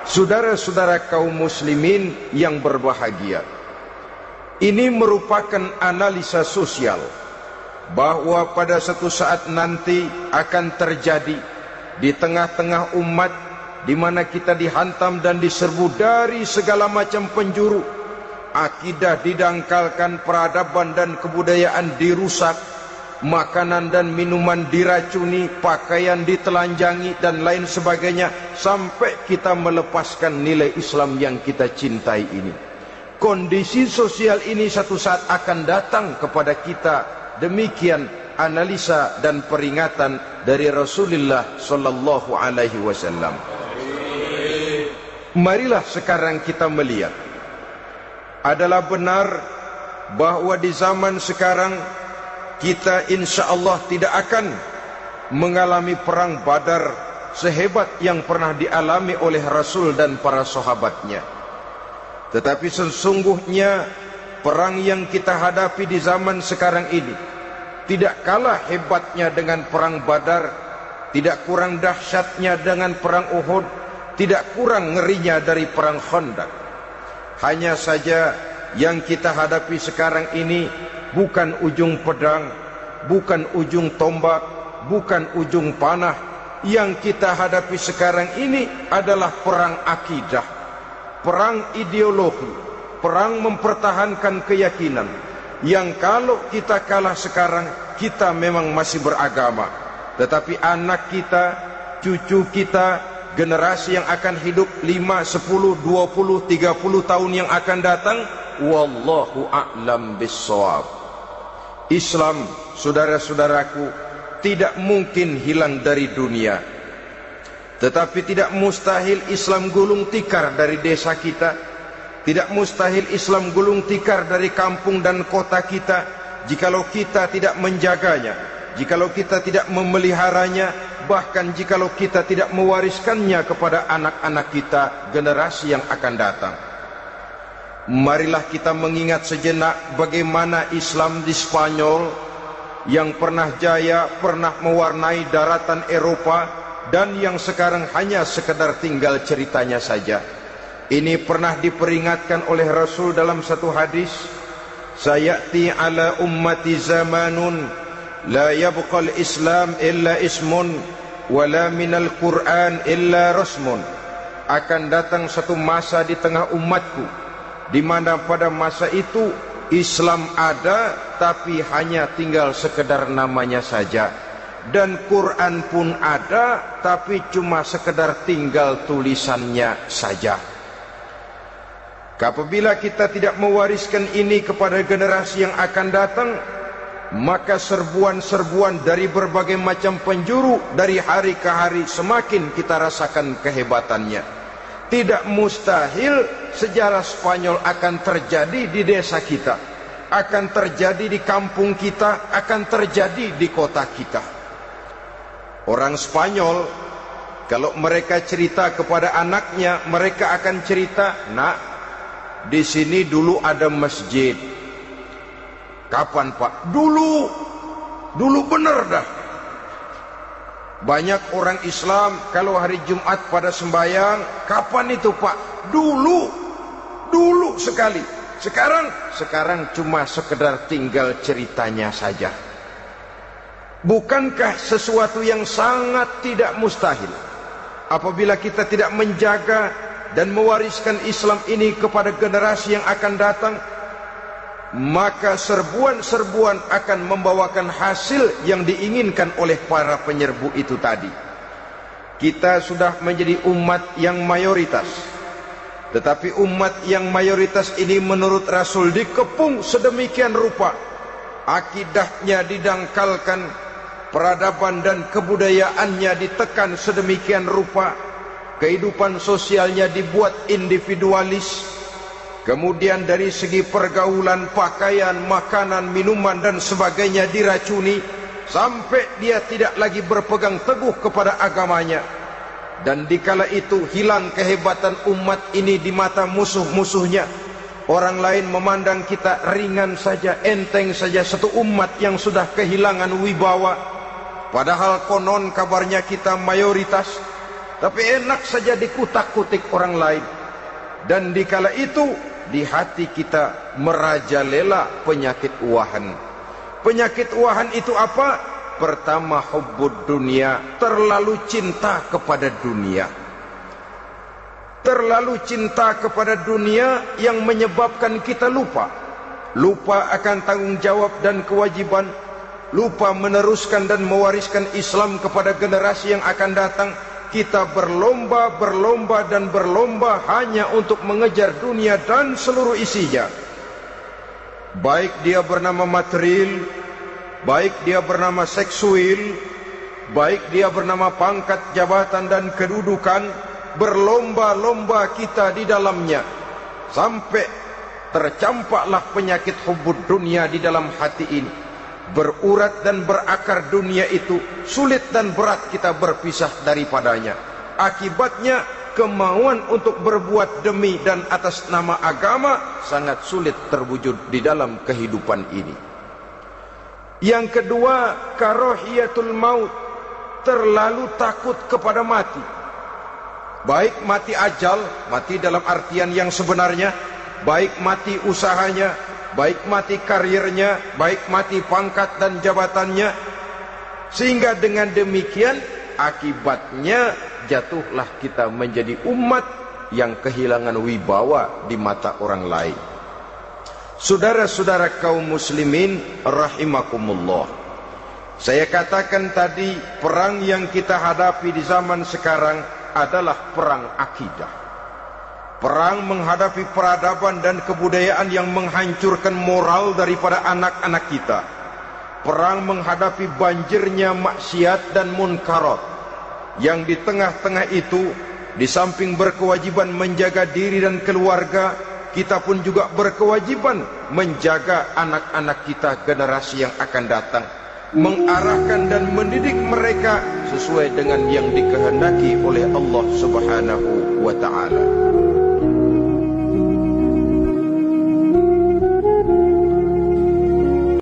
Saudara-saudara kaum muslimin yang berbahagia, ini merupakan analisa sosial bahwa pada satu saat nanti akan terjadi di tengah-tengah umat di mana kita dihantam dan diserbu dari segala macam penjuru. Akidah didangkalkan, peradaban dan kebudayaan dirusak, makanan dan minuman diracuni, pakaian ditelanjangi dan lain sebagainya, sampai kita melepaskan nilai Islam yang kita cintai ini. Kondisi sosial ini satu saat akan datang kepada kita. Demikian analisa dan peringatan dari Rasulullah sallallahu alaihi wasallam. Marilah sekarang kita melihat, adalah benar bahwa di zaman sekarang kita insya Allah tidak akan mengalami perang Badar sehebat yang pernah dialami oleh Rasul dan para sahabatnya. Tetapi sesungguhnya perang yang kita hadapi di zaman sekarang ini tidak kalah hebatnya dengan perang Badar, tidak kurang dahsyatnya dengan perang Uhud, tidak kurang ngerinya dari perang Khandaq. Hanya saja yang kita hadapi sekarang ini bukan ujung pedang, bukan ujung tombak, bukan ujung panah. Yang kita hadapi sekarang ini adalah perang akidah, perang ideologi, perang mempertahankan keyakinan. Yang kalau kita kalah sekarang, kita memang masih beragama, tetapi anak kita, cucu kita, generasi yang akan hidup 5, 10, 20, 30 tahun yang akan datang, wallahu a'lam bissawab. Islam, saudara-saudaraku, tidak mungkin hilang dari dunia, tetapi tidak mustahil Islam gulung tikar dari desa kita, tidak mustahil Islam gulung tikar dari kampung dan kota kita, jikalau kita tidak menjaganya, jikalau kita tidak memeliharanya, bahkan jikalau kita tidak mewariskannya kepada anak-anak kita, generasi yang akan datang. Marilah kita mengingat sejenak bagaimana Islam di Spanyol yang pernah jaya, pernah mewarnai daratan Eropa, dan yang sekarang hanya sekedar tinggal ceritanya saja. Ini pernah diperingatkan oleh Rasul dalam satu hadis, sayati ala ummati zamanun la yabqal Islam illa ismun wala minal Quran illa rasmun. Akan datang satu masa di tengah umatku di mana pada masa itu Islam ada tapi hanya tinggal sekedar namanya saja, dan Quran pun ada tapi cuma sekedar tinggal tulisannya saja. Apabila kita tidak mewariskan ini kepada generasi yang akan datang, maka serbuan-serbuan dari berbagai macam penjuru dari hari ke hari semakin kita rasakan kehebatannya. Tidak mustahil sejarah Spanyol akan terjadi di desa kita, akan terjadi di kampung kita, akan terjadi di kota kita. Orang Spanyol kalau mereka cerita kepada anaknya, mereka akan cerita, nak, di sini dulu ada masjid. Kapan, Pak? Dulu bener dah. Banyak orang Islam kalau hari Jumat pada sembahyang, kapan itu, Pak? Dulu sekali. Sekarang cuma sekedar tinggal ceritanya saja. Bukankah sesuatu yang sangat tidak mustahil apabila kita tidak menjaga dan mewariskan Islam ini kepada generasi yang akan datang, maka serbuan-serbuan akan membawakan hasil yang diinginkan oleh para penyerbu itu tadi. Kita sudah menjadi umat yang mayoritas, tetapi umat yang mayoritas ini menurut Rasul dikepung sedemikian rupa, akidahnya didangkalkan, peradaban dan kebudayaannya ditekan sedemikian rupa, kehidupan sosialnya dibuat individualis, kemudian dari segi pergaulan, pakaian, makanan, minuman dan sebagainya diracuni, sampai dia tidak lagi berpegang teguh kepada agamanya. Dan dikala itu hilang kehebatan umat ini di mata musuh-musuhnya. Orang lain memandang kita ringan saja, enteng saja, satu umat yang sudah kehilangan wibawa. Padahal konon kabarnya kita mayoritas, tapi enak saja dikutak-kutik orang lain. Dan dikala itu di hati kita merajalela penyakit uahan. Penyakit uahan itu apa? Pertama, hubbud dunia, terlalu cinta kepada dunia. Terlalu cinta kepada dunia yang menyebabkan kita lupa akan tanggung jawab dan kewajiban, lupa meneruskan dan mewariskan Islam kepada generasi yang akan datang. Kita berlomba hanya untuk mengejar dunia dan seluruh isinya. Baik dia bernama material, baik dia bernama seksual, baik dia bernama pangkat, jabatan dan kedudukan, berlomba-lomba kita di dalamnya. Sampai tercampaklah penyakit hubbud dunia di dalam hati ini. Berurat dan berakar dunia itu, sulit dan berat kita berpisah daripadanya. Akibatnya kemauan untuk berbuat demi dan atas nama agama sangat sulit terwujud di dalam kehidupan ini. Yang kedua, karahiyatul maut, terlalu takut kepada mati. Baik mati ajal, mati dalam artian yang sebenarnya, baik mati usahanya, baik mati karirnya, baik mati pangkat dan jabatannya. Sehingga dengan demikian akibatnya jatuhlah kita menjadi umat yang kehilangan wibawa di mata orang lain. Saudara-saudara kaum muslimin rahimakumullah, saya katakan tadi, perang yang kita hadapi di zaman sekarang adalah perang akidah. Perang menghadapi peradaban dan kebudayaan yang menghancurkan moral daripada anak-anak kita. Perang menghadapi banjirnya maksiat dan munkarat. Yang di tengah-tengah itu, di samping berkewajiban menjaga diri dan keluarga, kita pun juga berkewajiban menjaga anak-anak kita, generasi yang akan datang, mengarahkan dan mendidik mereka sesuai dengan yang dikehendaki oleh Allah Subhanahu wa ta'ala.